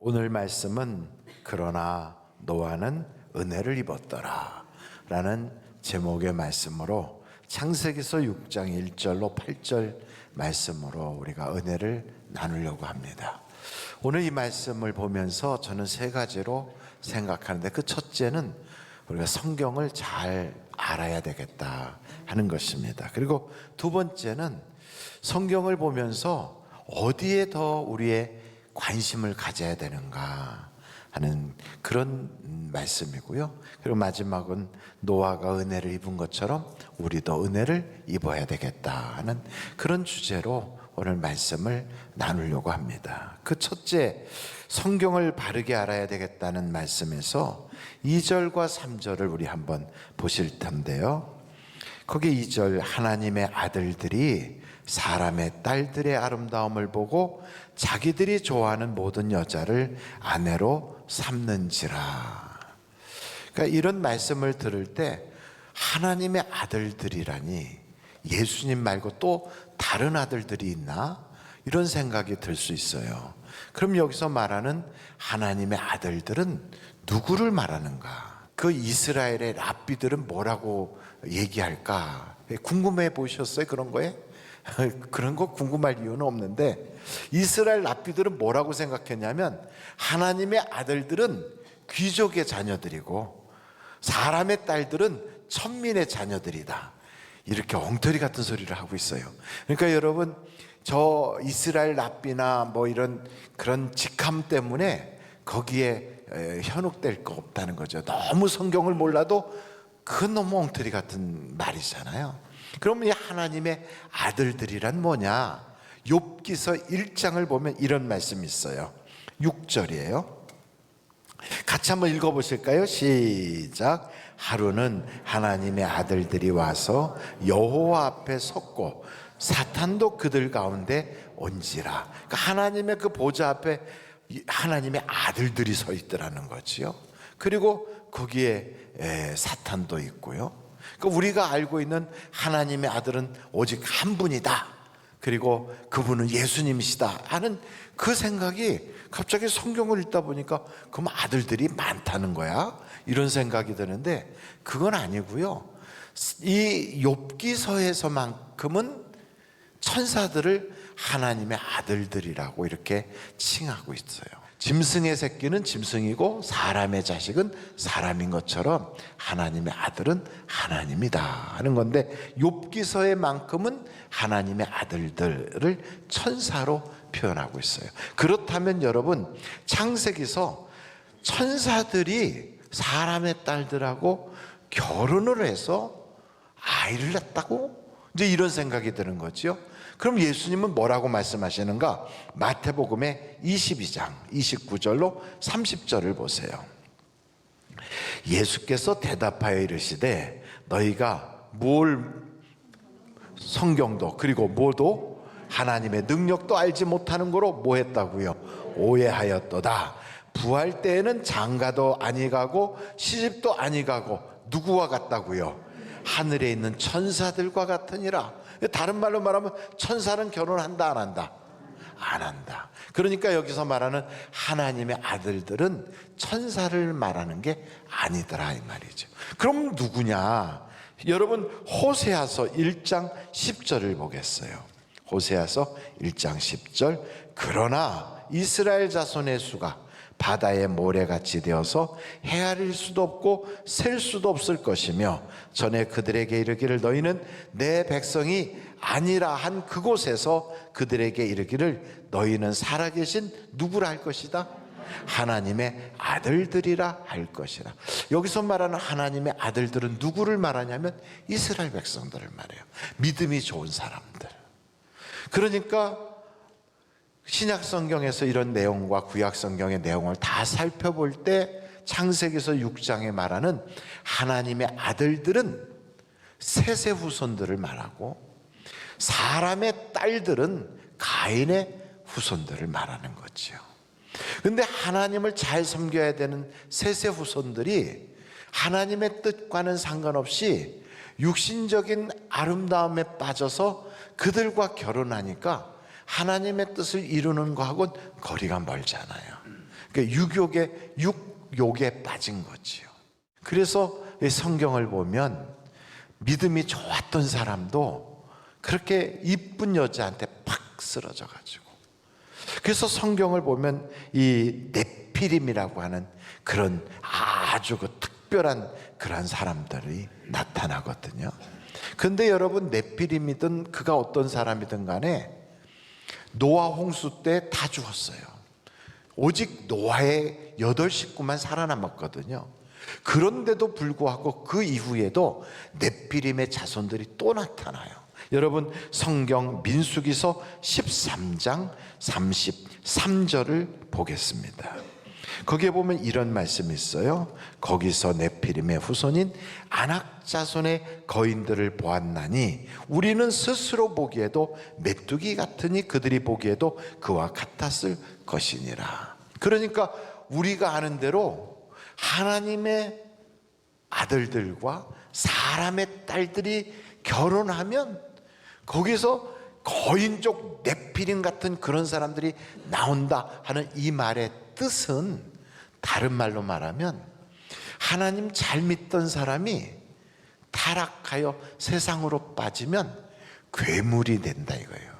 오늘 말씀은 그러나 노아는 은혜를 입었더라 라는 제목의 말씀으로 창세기서 6장 1절로 8절 말씀으로 우리가 은혜를 나누려고 합니다. 오늘 이 말씀을 보면서 저는 세 가지로 생각하는데, 그 첫째는 우리가 성경을 잘 알아야 되겠다 하는 것입니다. 그리고 두 번째는 성경을 보면서 어디에 더 우리의 관심을 가져야 되는가 하는 그런 말씀이고요. 그리고 마지막은 노아가 은혜를 입은 것처럼 우리도 은혜를 입어야 되겠다 하는 그런 주제로 오늘 말씀을 나누려고 합니다. 그 첫째, 성경을 바르게 알아야 되겠다는 말씀에서 2절과 3절을 우리 한번 보실 텐데요. 거기 2절, 하나님의 아들들이 사람의 딸들의 아름다움을 보고 자기들이 좋아하는 모든 여자를 아내로 삼는지라. 그러니까 이런 말씀을 들을 때 하나님의 아들들이라니 예수님 말고 또 다른 아들들이 있나? 이런 생각이 들 수 있어요. 그럼 여기서 말하는 하나님의 아들들은 누구를 말하는가? 그 이스라엘의 랍비들은 뭐라고 얘기할까? 궁금해 보셨어요? 그런 거에? 그런 거 궁금할 이유는 없는데, 이스라엘 랍비들은 뭐라고 생각했냐면 하나님의 아들들은 귀족의 자녀들이고 사람의 딸들은 천민의 자녀들이다, 이렇게 엉터리 같은 소리를 하고 있어요. 그러니까 여러분, 저 이스라엘 랍비나 뭐 이런 그런 직함 때문에 거기에 현혹될 거 없다는 거죠. 너무 성경을 몰라도 그건 너무 엉터리 같은 말이잖아요. 그러면 이 하나님의 아들들이란 뭐냐? 욥기서 1장을 보면 이런 말씀이 있어요. 6절이에요. 같이 한번 읽어보실까요? 시작. 하루는 하나님의 아들들이 와서 여호와 앞에 섰고 사탄도 그들 가운데 온지라. 그러니까 하나님의 그 보좌 앞에 하나님의 아들들이 서 있더라는 거지요. 그리고 거기에 사탄도 있고요. 그러니까 우리가 알고 있는 하나님의 아들은 오직 한 분이다, 그리고 그분은 예수님이시다 하는 그 생각이 갑자기 성경을 읽다 보니까 그럼 아들들이 많다는 거야? 이런 생각이 드는데 그건 아니고요. 이 욥기서에서만큼은 천사들을 하나님의 아들들이라고 이렇게 칭하고 있어요. 짐승의 새끼는 짐승이고 사람의 자식은 사람인 것처럼 하나님의 아들은 하나님이다 하는 건데, 욥기서에만큼은 하나님의 아들들을 천사로 표현하고 있어요. 그렇다면 여러분, 창세기서 천사들이 사람의 딸들하고 결혼을 해서 아이를 낳았다고? 이제 이런 생각이 드는 거죠. 그럼 예수님은 뭐라고 말씀하시는가? 마태복음의 22장 29절로 30절을 보세요. 예수께서 대답하여 이르시되 너희가 성경도 그리고 뭐도 하나님의 능력도 알지 못하는 거로 뭐 했다고요? 오해하였도다. 부활 때에는 장가도 아니 가고 시집도 아니 가고 누구와 같다고요? 하늘에 있는 천사들과 같으니라. 다른 말로 말하면 천사는 결혼한다 안 한다? 안 한다. 그러니까 여기서 말하는 하나님의 아들들은 천사를 말하는 게 아니더라 이 말이죠. 그럼 누구냐? 여러분, 호세아서 1장 10절을 보겠어요. 호세아서 1장 10절. 그러나 이스라엘 자손의 수가 바다의 모래같이 되어서 헤아릴 수도 없고 셀 수도 없을 것이며 전에 그들에게 이르기를 너희는 내 백성이 아니라 한 그곳에서 그들에게 이르기를 너희는 살아계신 누구라 할 것이다? 하나님의 아들들이라 할 것이라. 여기서 말하는 하나님의 아들들은 누구를 말하냐면 이스라엘 백성들을 말해요. 믿음이 좋은 사람들. 그러니까 신약 성경에서 이런 내용과 구약 성경의 내용을 다 살펴볼 때 창세기서 6장에 말하는 하나님의 아들들은 셋의 후손들을 말하고 사람의 딸들은 가인의 후손들을 말하는 거죠. 그런데 하나님을 잘 섬겨야 되는 셋의 후손들이 하나님의 뜻과는 상관없이 육신적인 아름다움에 빠져서 그들과 결혼하니까 하나님의 뜻을 이루는 거하고는 거리가 멀잖아요. 그러니까 육욕에 빠진 거지요. 그래서 이 성경을 보면 믿음이 좋았던 사람도 그렇게 이쁜 여자한테 팍 쓰러져 가지고, 그래서 성경을 보면 이 네피림이라고 하는 그런 아주 그 특별한 그런 사람들이 나타나거든요. 근데 여러분, 네피림이든 그가 어떤 사람이든 간에 노아 홍수 때 다 죽었어요. 오직 노아의 8 식구만 살아남았거든요. 그런데도 불구하고 그 이후에도 네피림의 자손들이 또 나타나요. 여러분, 성경 민수기서 13장 33절을 보겠습니다. 거기에 보면 이런 말씀이 있어요. 거기서 네피림의 후손인 아낙 자손의 거인들을 보았나니 우리는 스스로 보기에도 메뚜기 같으니 그들이 보기에도 그와 같았을 것이니라. 그러니까 우리가 아는 대로 하나님의 아들들과 사람의 딸들이 결혼하면 거기서 거인족 네피림 같은 그런 사람들이 나온다 하는 이 말의 뜻은, 다른 말로 말하면 하나님 잘 믿던 사람이 타락하여 세상으로 빠지면 괴물이 된다 이거예요.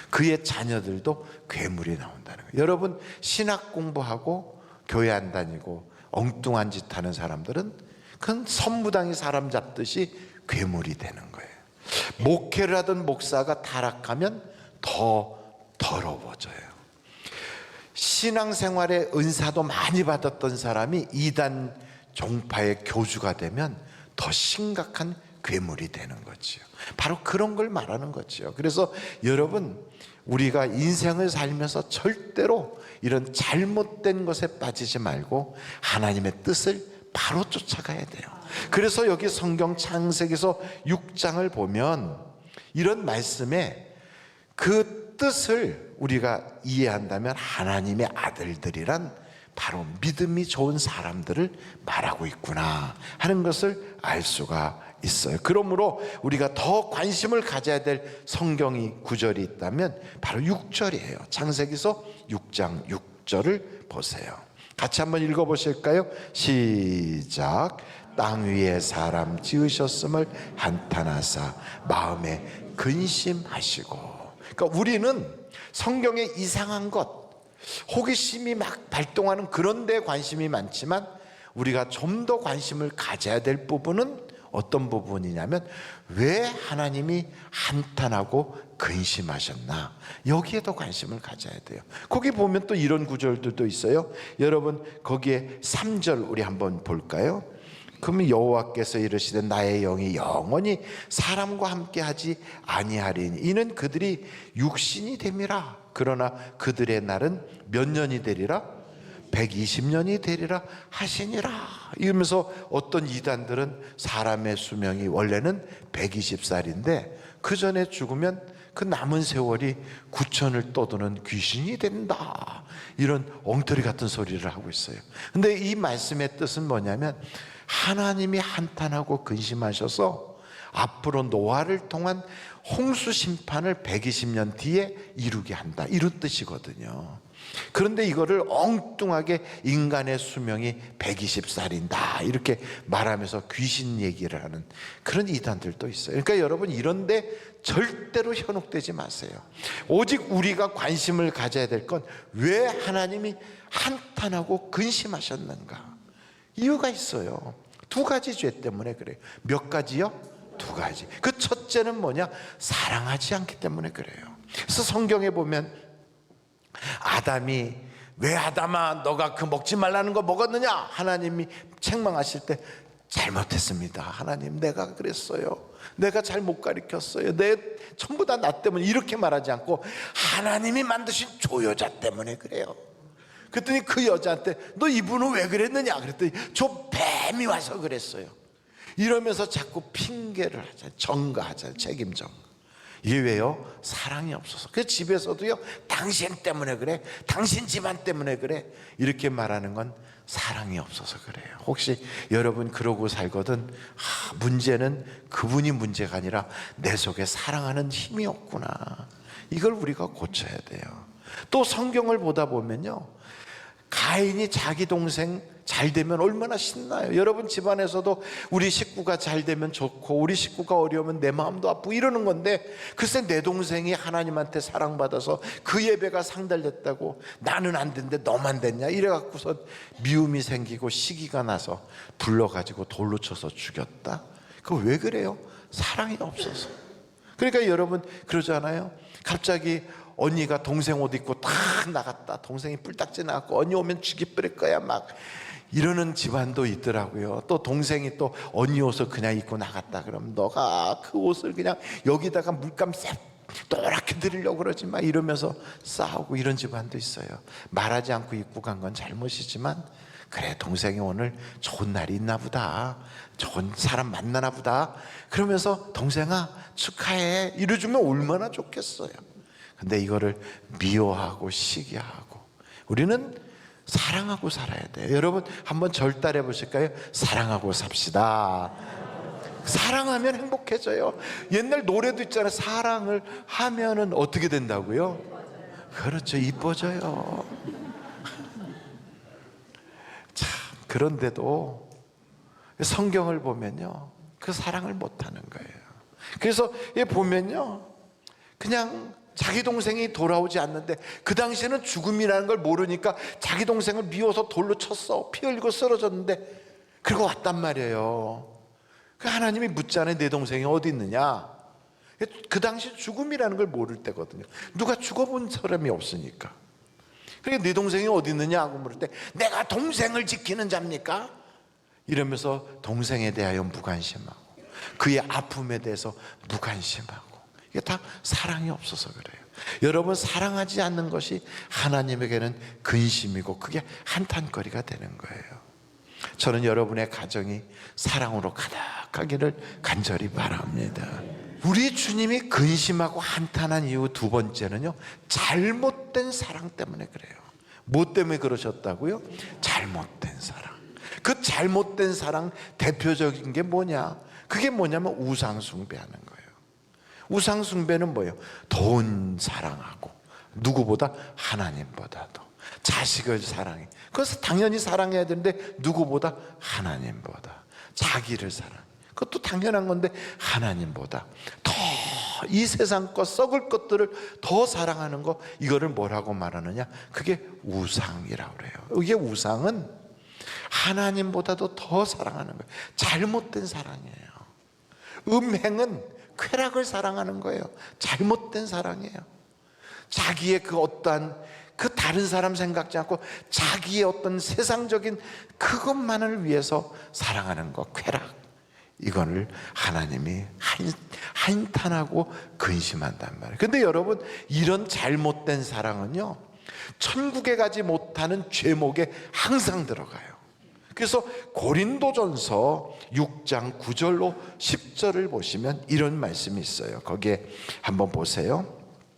그의 자녀들도 괴물이 나온다는 거예요. 여러분, 신학 공부하고 교회 안 다니고 엉뚱한 짓 하는 사람들은 그건 선무당이 사람 잡듯이 괴물이 되는 거예요. 목회를 하던 목사가 타락하면 더 더러워져요. 신앙생활에 은사도 많이 받았던 사람이 이단 종파의 교주가 되면 더 심각한 괴물이 되는 거지요. 바로 그런 걸 말하는 거지요. 그래서 여러분, 우리가 인생을 살면서 절대로 이런 잘못된 것에 빠지지 말고 하나님의 뜻을 바로 쫓아가야 돼요. 그래서 여기 성경 창세기서 6장을 보면 이런 말씀에 그 뜻을 우리가 이해한다면 하나님의 아들들이란 바로 믿음이 좋은 사람들을 말하고 있구나 하는 것을 알 수가 있어요. 그러므로 우리가 더 관심을 가져야 될 성경이 구절이 있다면 바로 6절이에요. 창세기서 6장 6절을 보세요. 같이 한번 읽어보실까요? 시작. 땅 위에 사람 지으셨음을 한탄하사 마음에 근심하시고. 그러니까 우리는 성경의 이상한 것, 호기심이 막 발동하는 그런 데 관심이 많지만 우리가 좀 더 관심을 가져야 될 부분은 어떤 부분이냐면 왜 하나님이 한탄하고 근심하셨나, 여기에 더 관심을 가져야 돼요. 거기 보면 또 이런 구절들도 있어요. 여러분, 거기에 3절 우리 한번 볼까요? 그러면 여호와께서 이르시되 나의 영이 영원히 사람과 함께하지 아니하리니 이는 그들이 육신이 됨이라. 그러나 그들의 날은 몇 년이 되리라? 120년이 되리라 하시니라. 이러면서 어떤 이단들은 사람의 수명이 원래는 120살인데 그 전에 죽으면 그 남은 세월이 9천을 떠도는 귀신이 된다, 이런 엉터리 같은 소리를 하고 있어요. 근데 이 말씀의 뜻은 뭐냐면 하나님이 한탄하고 근심하셔서 앞으로 노아를 통한 홍수 심판을 120년 뒤에 이루게 한다, 이런 뜻이거든요. 그런데 이거를 엉뚱하게 인간의 수명이 120살인다 이렇게 말하면서 귀신 얘기를 하는 그런 이단들도 있어요. 그러니까 여러분, 이런데 절대로 현혹되지 마세요. 오직 우리가 관심을 가져야 될 건 왜 하나님이 한탄하고 근심하셨는가. 이유가 있어요. 2가지 죄 때문에 그래요. 몇 가지요? 2가지. 그 첫째는 뭐냐? 사랑하지 않기 때문에 그래요. 그래서 성경에 보면 아담이, 왜 아담아 너가 그 먹지 말라는 거 먹었느냐, 하나님이 책망하실 때 잘못했습니다 하나님, 내가 그랬어요, 내가 잘못 가르쳤어요, 전부 다 나 때문에, 이렇게 말하지 않고 하나님이 만드신 저 여자 때문에 그래요. 그랬더니 그 여자한테 너 이분은 왜 그랬느냐 그랬더니 저 뱀이 와서 그랬어요. 이러면서 자꾸 핑계를 하잖아요. 전가하잖아요. 책임 전가. 이게 왜요? 사랑이 없어서. 그 집에서도요, 당신 때문에 그래, 당신 집안 때문에 그래, 이렇게 말하는 건 사랑이 없어서 그래요. 혹시 여러분 그러고 살거든, 문제는 그분이 문제가 아니라 내 속에 사랑하는 힘이 없구나, 이걸 우리가 고쳐야 돼요. 또 성경을 보다 보면요, 가인이 자기 동생 잘 되면 얼마나 신나요. 여러분 집안에서도 우리 식구가 잘 되면 좋고 우리 식구가 어려우면 내 마음도 아프고 이러는 건데, 글쎄 내 동생이 하나님한테 사랑받아서 그 예배가 상달됐다고 나는 안 된대 너만 됐냐 이래갖고서 미움이 생기고 시기가 나서 불러가지고 돌로 쳐서 죽였다. 그거 왜 그래요? 사랑이 없어서. 그러니까 여러분 그러잖아요. 갑자기 언니가 동생 옷 입고 탁 나갔다. 동생이 뿔딱지 나갔고 언니 오면 죽이 뿌릴 거야 막 이러는 집안도 있더라고요. 또 동생이 또 언니 옷을 그냥 입고 나갔다. 그럼 너가 그 옷을 그냥 여기다가 물감 싹 또랗게 드리려고 그러지 마 이러면서 싸우고 이런 집안도 있어요. 말하지 않고 입고 간 건 잘못이지만, 그래 동생이 오늘 좋은 날이 있나 보다, 좋은 사람 만나나 보다 그러면서 동생아 축하해 이래주면 얼마나 좋겠어요. 근데 이거를 미워하고 시기하고, 우리는 사랑하고 살아야 돼요. 여러분 한번 절 따라 보실까요? 사랑하고 삽시다. 사랑하면 행복해져요. 옛날 노래도 있잖아요. 사랑을 하면은 어떻게 된다고요? 그렇죠, 이뻐져요. 참, 그런데도 성경을 보면요 그 사랑을 못하는 거예요. 그래서 얘 보면요 그냥 자기 동생이 돌아오지 않는데, 그 당시에는 죽음이라는 걸 모르니까 자기 동생을 미워서 돌로 쳤어. 피 흘리고 쓰러졌는데 그리고 왔단 말이에요. 그 하나님이 묻잖아요. 내 동생이 어디 있느냐. 그 당시 죽음이라는 걸 모를 때거든요. 누가 죽어본 사람이 없으니까. 그러니까 네 동생이 어디 있느냐 하고 물을 때, 내가 동생을 지키는 자입니까? 이러면서 동생에 대하여 무관심하고 그의 아픔에 대해서 무관심하고, 이게 다 사랑이 없어서 그래요. 여러분 사랑하지 않는 것이 하나님에게는 근심이고 그게 한탄거리가 되는 거예요. 저는 여러분의 가정이 사랑으로 가득하기를 간절히 바랍니다. 우리 주님이 근심하고 한탄한 이유 두 번째는요, 잘못된 사랑 때문에 그래요. 뭐 때문에 그러셨다고요? 잘못된 사랑. 그 잘못된 사랑 대표적인 게 뭐냐? 그게 뭐냐면 우상 숭배하는 거예요. 우상 숭배는 뭐예요? 돈 사랑하고, 누구보다 하나님보다도 자식을 사랑해. 그래서 당연히 사랑해야 되는데 누구보다 하나님보다 자기를 사랑해. 그것도 당연한 건데 하나님보다 더 이 세상 것 썩을 것들을 더 사랑하는 거, 이거를 뭐라고 말하느냐? 그게 우상이라고 그래요. 이게 우상은 하나님보다도 더 사랑하는 거예요. 잘못된 사랑이에요. 음행은 쾌락을 사랑하는 거예요. 잘못된 사랑이에요. 자기의 그 어떠한 그 다른 사람 생각지 않고 자기의 어떤 세상적인 그것만을 위해서 사랑하는 것, 쾌락, 이거를 하나님이 한탄하고 근심한단 말이에요. 근데 여러분 이런 잘못된 사랑은요 천국에 가지 못하는 죄목에 항상 들어가요. 그래서 고린도전서 6장 9절로 10절을 보시면 이런 말씀이 있어요. 거기에 한번 보세요.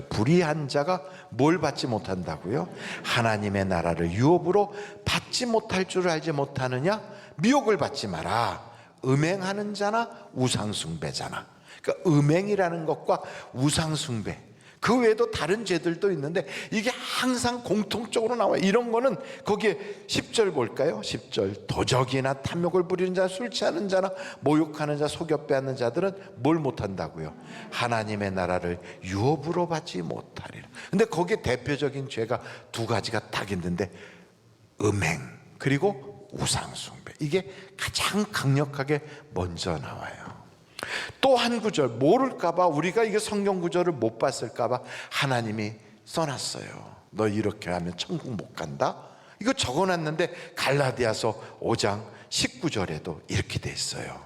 불의한 자가 뭘 받지 못한다고요? 하나님의 나라를 유업으로 받지 못할 줄 알지 못하느냐? 미혹을 받지 마라. 음행하는 자나 우상숭배자나. 그러니까 음행이라는 것과 우상숭배, 그 외에도 다른 죄들도 있는데 이게 항상 공통적으로 나와요. 이런 거는 거기에 10절 볼까요? 10절 도적이나 탐욕을 부리는 자, 술 취하는 자나 모욕하는 자, 속여 빼앗는 자들은 뭘 못한다고요? 하나님의 나라를 유업으로 받지 못하리라. 근데 거기에 대표적인 죄가 두 가지가 딱 있는데 음행 그리고 우상숭배, 이게 가장 강력하게 먼저 나와요. 또 한 구절 모를까봐, 우리가 이게 성경 구절을 못 봤을까봐 하나님이 써놨어요. 너 이렇게 하면 천국 못 간다. 이거 적어놨는데 갈라디아서 5장 19절에도 이렇게 돼 있어요.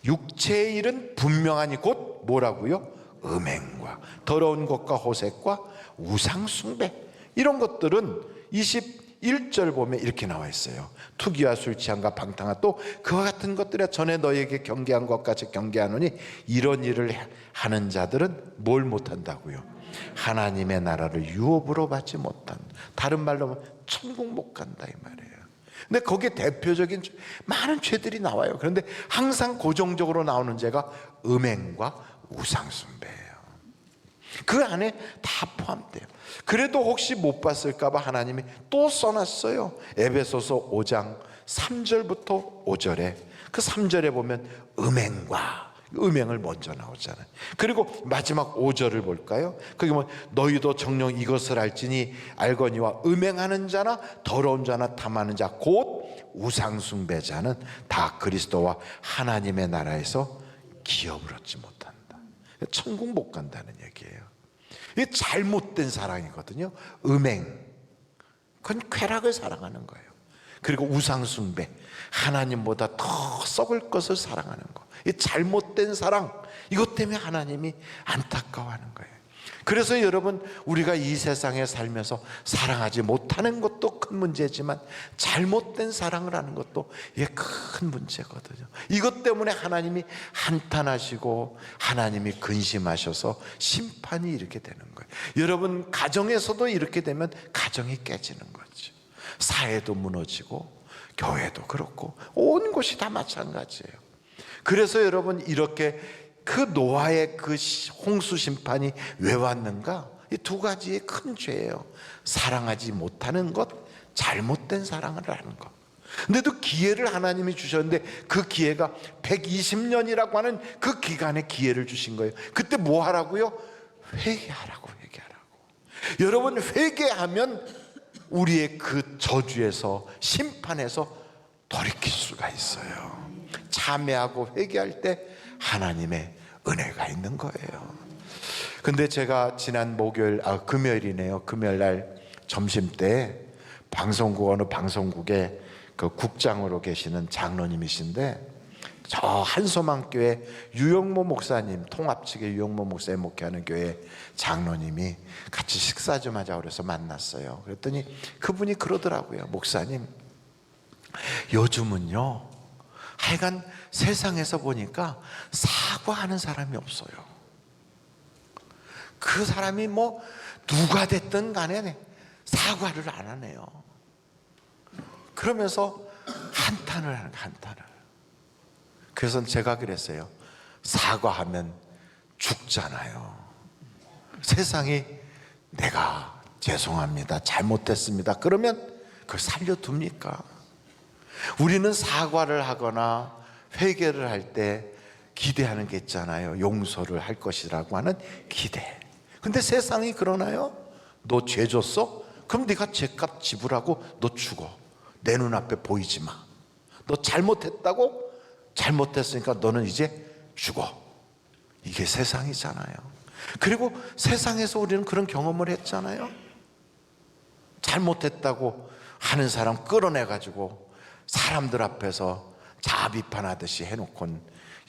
육체의 일은 분명하니 곧 뭐라고요? 음행과 더러운 것과 호색과 우상숭배, 이런 것들은 21절 보면 이렇게 나와 있어요. 투기와 술 취함과 방탕함 또 그와 같은 것들에 전에 너에게 경계한 것 같이 경계하노니 이런 일을 하는 자들은 뭘 못한다고요? 하나님의 나라를 유업으로 받지 못한다. 다른 말로 하면 천국 못 간다 이 말이에요. 근데 거기에 대표적인 많은 죄들이 나와요. 그런데 항상 고정적으로 나오는 죄가 음행과 우상숭배예요. 그 안에 다 포함돼요. 그래도 혹시 못 봤을까 봐 하나님이 또 써놨어요. 에베소서 5장 3절부터 5절에, 그 3절에 보면 음행을 먼저 나오잖아요. 그리고 마지막 5절을 볼까요? 거기 보면 너희도 정녕 이것을 알거니와 음행하는 자나 더러운 자나 탐하는 자 곧 우상숭배자는 다 그리스도와 하나님의 나라에서 기업을 얻지 못한다. 천국 못 간다는 얘기예요. 이게 잘못된 사랑이거든요. 음행, 그건 쾌락을 사랑하는 거예요. 그리고 우상숭배, 하나님보다 더 썩을 것을 사랑하는 거, 이 잘못된 사랑, 이것 때문에 하나님이 안타까워하는 거예요. 그래서 여러분, 우리가 이 세상에 살면서 사랑하지 못하는 것도 큰 문제지만 잘못된 사랑을 하는 것도 이게 큰 문제거든요. 이것 때문에 하나님이 한탄하시고 하나님이 근심하셔서 심판이 이렇게 되는 거예요. 여러분, 가정에서도 이렇게 되면 가정이 깨지는 거죠. 사회도 무너지고 교회도 그렇고 온 곳이 다 마찬가지예요. 그래서 여러분, 이렇게 그 노아의 그 홍수 심판이 왜 왔는가? 이 두 가지의 큰 죄예요. 사랑하지 못하는 것, 잘못된 사랑을 하는 것. 근데도 기회를 하나님이 주셨는데 그 기회가 120년이라고 하는 그 기간에 기회를 주신 거예요. 그때 뭐 하라고요? 회개하라고. 여러분, 회개하면 우리의 그 저주에서, 심판에서 돌이킬 수가 있어요. 참회하고 회개할 때 하나님의 은혜가 있는 거예요. 근데 제가 지난 금요일이네요. 금요일 날 점심 때 어느 방송국에 그 국장으로 계시는 장로님이신데, 저 한소망교회 유영모 목사님, 통합 측의 유영모 목사님 목회하는 교회 장로님이 같이 식사 좀 하자고 그래서 만났어요. 그랬더니 그분이 그러더라고요. 목사님, 요즘은요, 하여간 세상에서 보니까 사과하는 사람이 없어요. 그 사람이 뭐 누가 됐든 간에 사과를 안 하네요. 그러면서 한탄을 하는 거예요, 한탄을. 그래서 제가 그랬어요. 사과하면 죽잖아요. 세상이 내가 죄송합니다, 잘못했습니다, 그러면 그걸 살려둡니까? 우리는 사과를 하거나 회개를 할 때 기대하는 게 있잖아요. 용서를 할 것이라고 하는 기대. 근데 세상이 그러나요? 너 죄 졌어? 그럼 네가 죄값 지불하고 너 죽어. 내 눈앞에 보이지 마. 너 잘못했다고? 잘못했으니까 너는 이제 죽어. 이게 세상이잖아요. 그리고 세상에서 우리는 그런 경험을 했잖아요. 잘못했다고 하는 사람 끌어내가지고 사람들 앞에서 자아 비판하듯이 해놓곤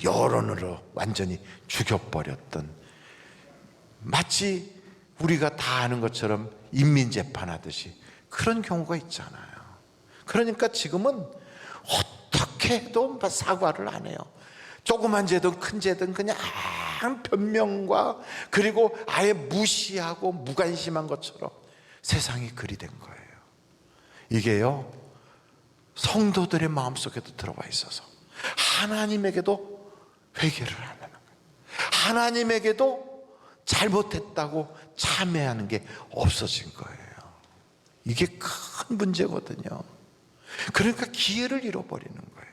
여론으로 완전히 죽여버렸던, 마치 우리가 다 아는 것처럼 인민재판하듯이 그런 경우가 있잖아요. 그러니까 지금은 어떻게 해도 사과를 안 해요. 조그만 죄든 큰 죄든 그냥 변명과, 그리고 아예 무시하고 무관심한 것처럼 세상이 그리 된 거예요. 이게요, 성도들의 마음속에도 들어와 있어서 하나님에게도 회개를 안 하는 거예요. 하나님에게도 잘못했다고 참회하는 게 없어진 거예요. 이게 큰 문제거든요. 그러니까 기회를 잃어버리는 거예요.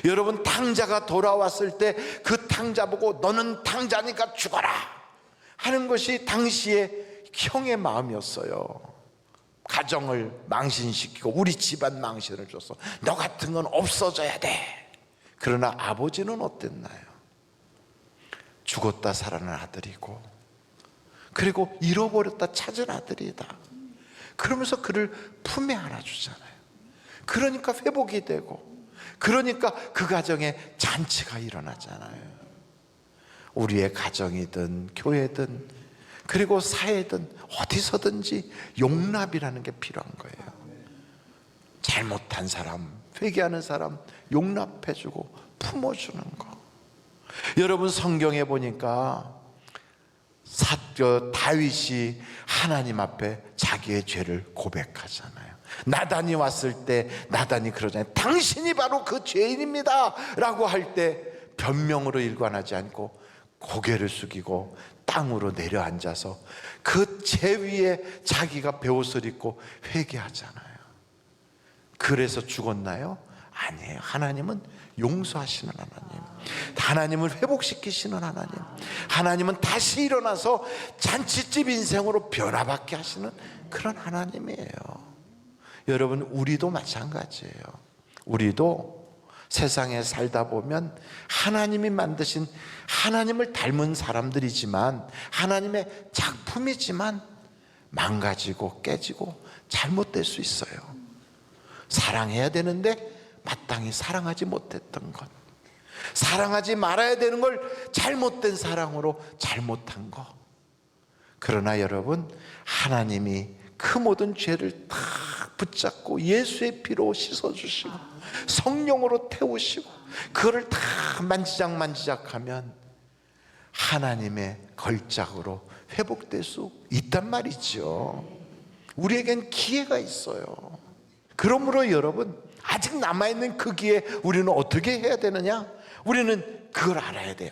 여러분, 탕자가 돌아왔을 때 그 탕자 보고 너는 탕자니까 죽어라 하는 것이 당시의 형의 마음이었어요. 가정을 망신시키고 우리 집안 망신을 줬어. 너 같은 건 없어져야 돼. 그러나 아버지는 어땠나요? 죽었다 살아난 아들이고, 그리고 잃어버렸다 찾은 아들이다. 그러면서 그를 품에 안아주잖아요. 그러니까 회복이 되고, 그러니까 그 가정에 잔치가 일어나잖아요. 우리의 가정이든 교회든 그리고 사회든 어디서든지 용납이라는 게 필요한 거예요. 잘못한 사람, 회개하는 사람 용납해주고 품어주는 거. 여러분, 성경에 보니까 다윗이 하나님 앞에 자기의 죄를 고백하잖아요. 나단이 왔을 때 나단이 그러잖아요. 당신이 바로 그 죄인입니다 라고 할 때 변명으로 일관하지 않고 고개를 숙이고 땅으로 내려앉아서 그 재 위에 자기가 베옷을 입고 회개하잖아요. 그래서 죽었나요? 아니에요. 하나님은 용서하시는 하나님, 하나님은 회복시키시는 하나님, 하나님은 다시 일어나서 잔치집 인생으로 변화받게 하시는 그런 하나님이에요. 여러분, 우리도 마찬가지예요. 우리도 세상에 살다 보면 하나님이 만드신, 하나님을 닮은 사람들이지만, 하나님의 작품이지만 망가지고 깨지고 잘못될 수 있어요. 사랑해야 되는데 마땅히 사랑하지 못했던 것, 사랑하지 말아야 되는 걸 잘못된 사랑으로 잘못한 것. 그러나 여러분, 하나님이 그 모든 죄를 다 붙잡고 예수의 피로 씻어주시고 성령으로 태우시고 그거를 다 만지작하면 하나님의 걸작으로 회복될 수 있단 말이죠. 우리에겐 기회가 있어요. 그러므로 여러분, 아직 남아있는 그 기회에 우리는 어떻게 해야 되느냐? 우리는 그걸 알아야 돼.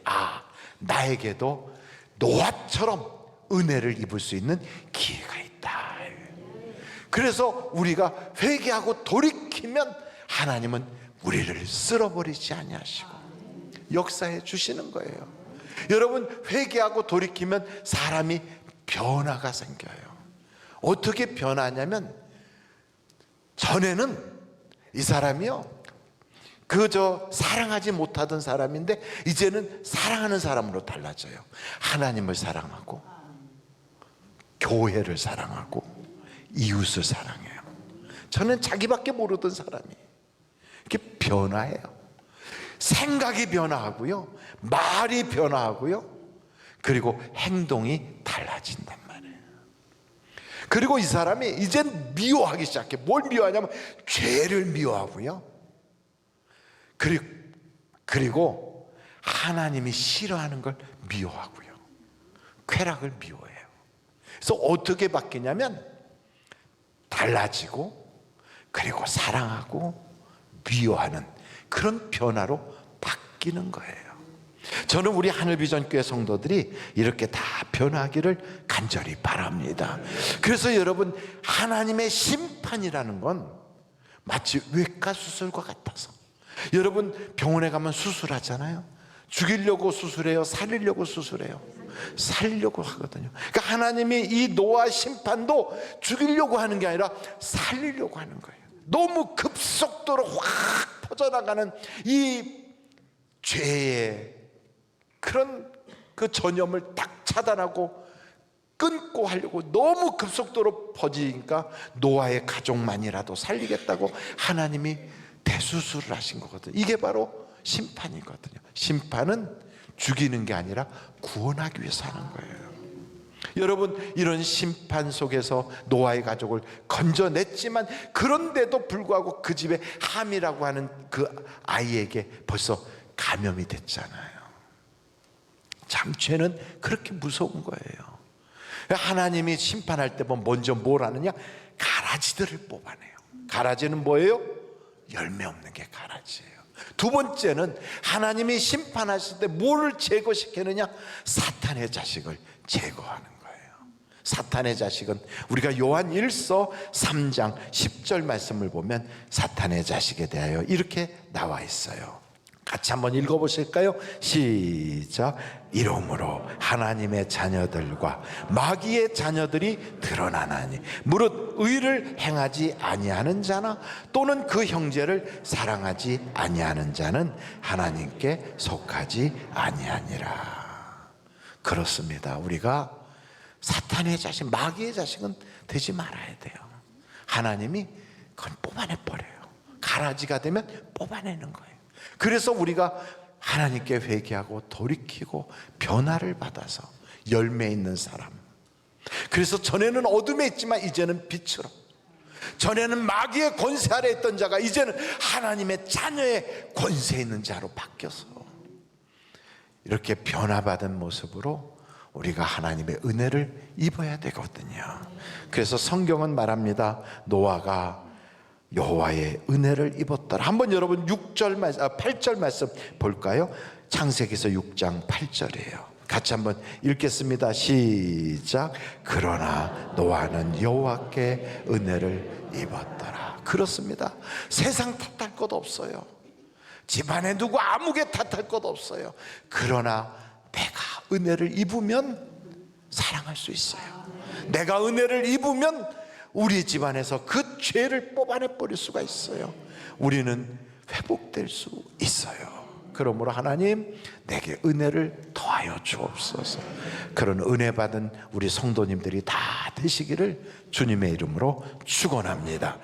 나에게도 노아처럼 은혜를 입을 수 있는 기회가 있다. 그래서 우리가 회개하고 돌이키면 하나님은 우리를 쓸어버리지 아니하시고 역사해 주시는 거예요. 여러분, 회개하고 돌이키면 사람이 변화가 생겨요. 어떻게 변하냐면, 전에는 이 사람이요, 그저 사랑하지 못하던 사람인데 이제는 사랑하는 사람으로 달라져요. 하나님을 사랑하고 교회를 사랑하고 이웃을 사랑해요. 저는 자기밖에 모르던 사람이 이렇게 변화해요. 생각이 변화하고요, 말이 변화하고요, 그리고 행동이 달라진단 말이에요. 그리고 이 사람이 이젠 미워하기 시작해. 뭘 미워하냐면 죄를 미워하고요, 그리고 하나님이 싫어하는 걸 미워하고요, 쾌락을 미워해요. 그래서 어떻게 바뀌냐면 달라지고 그리고 사랑하고 미워하는 그런 변화로 바뀌는 거예요. 저는 우리 하늘비전교회 성도들이 이렇게 다 변하기를 간절히 바랍니다. 그래서 여러분, 하나님의 심판이라는 건 마치 외과 수술과 같아서, 여러분 병원에 가면 수술하잖아요. 죽이려고 수술해요? 살리려고 수술해요? 살리려고 하거든요. 그러니까 하나님이 이 노아 심판도 죽이려고 하는 게 아니라 살리려고 하는 거예요. 너무 급속도로 확 퍼져나가는 이 죄의 그런 그 전염을 딱 차단하고 끊고 하려고 너무 급속도로 퍼지니까 노아의 가족만이라도 살리겠다고 하나님이 대수술을 하신 거거든요. 이게 바로 심판이거든요. 심판은 죽이는 게 아니라 구원하기 위해서 하는 거예요. 여러분, 이런 심판 속에서 노아의 가족을 건져냈지만, 그런데도 불구하고 그 집에 함이라고 하는 그 아이에게 벌써 감염이 됐잖아요. 참, 죄는 그렇게 무서운 거예요. 하나님이 심판할 때 보면 먼저 뭘 하느냐? 가라지들을 뽑아내요. 가라지는 뭐예요? 열매 없는 게 가라지예요. 두 번째는 하나님이 심판하실 때 뭐를 제거시키느냐? 사탄의 자식을 제거하는 거예요. 사탄의 자식은 우리가 요한 1서 3장 10절 말씀을 보면 사탄의 자식에 대하여 이렇게 나와 있어요. 같이 한번 읽어보실까요? 시작. 이러므로 하나님의 자녀들과 마귀의 자녀들이 드러나나니, 무릇 의를 행하지 아니하는 자나 또는 그 형제를 사랑하지 아니하는 자는 하나님께 속하지 아니하니라. 그렇습니다. 우리가 사탄의 자식, 마귀의 자식은 되지 말아야 돼요. 하나님이 그건 뽑아내버려요. 가라지가 되면 뽑아내는 거예요. 그래서 우리가 하나님께 회개하고 돌이키고 변화를 받아서 열매 있는 사람, 그래서 전에는 어둠에 있지만 이제는 빛으로, 전에는 마귀의 권세 아래 있던 자가 이제는 하나님의 자녀의 권세 있는 자로 바뀌어서 이렇게 변화받은 모습으로 우리가 하나님의 은혜를 입어야 되거든요. 그래서 성경은 말합니다. 노아가 여호와의 은혜를 입었더라. 한번 여러분 8절 말씀 볼까요? 창세기서 6장 8절이에요. 같이 한번 읽겠습니다. 시작. 그러나 노아는 여호와께 은혜를 입었더라. 그렇습니다. 세상 탓할 것 없어요. 집안에 누구 아무개 탓할 것 없어요. 그러나 내가 은혜를 입으면 사랑할 수 있어요. 내가 은혜를 입으면 우리 집안에서 그 죄를 뽑아내 버릴 수가 있어요. 우리는 회복될 수 있어요. 그러므로 하나님, 내게 은혜를 더하여 주옵소서. 그런 은혜 받은 우리 성도님들이 다 되시기를 주님의 이름으로 축원합니다.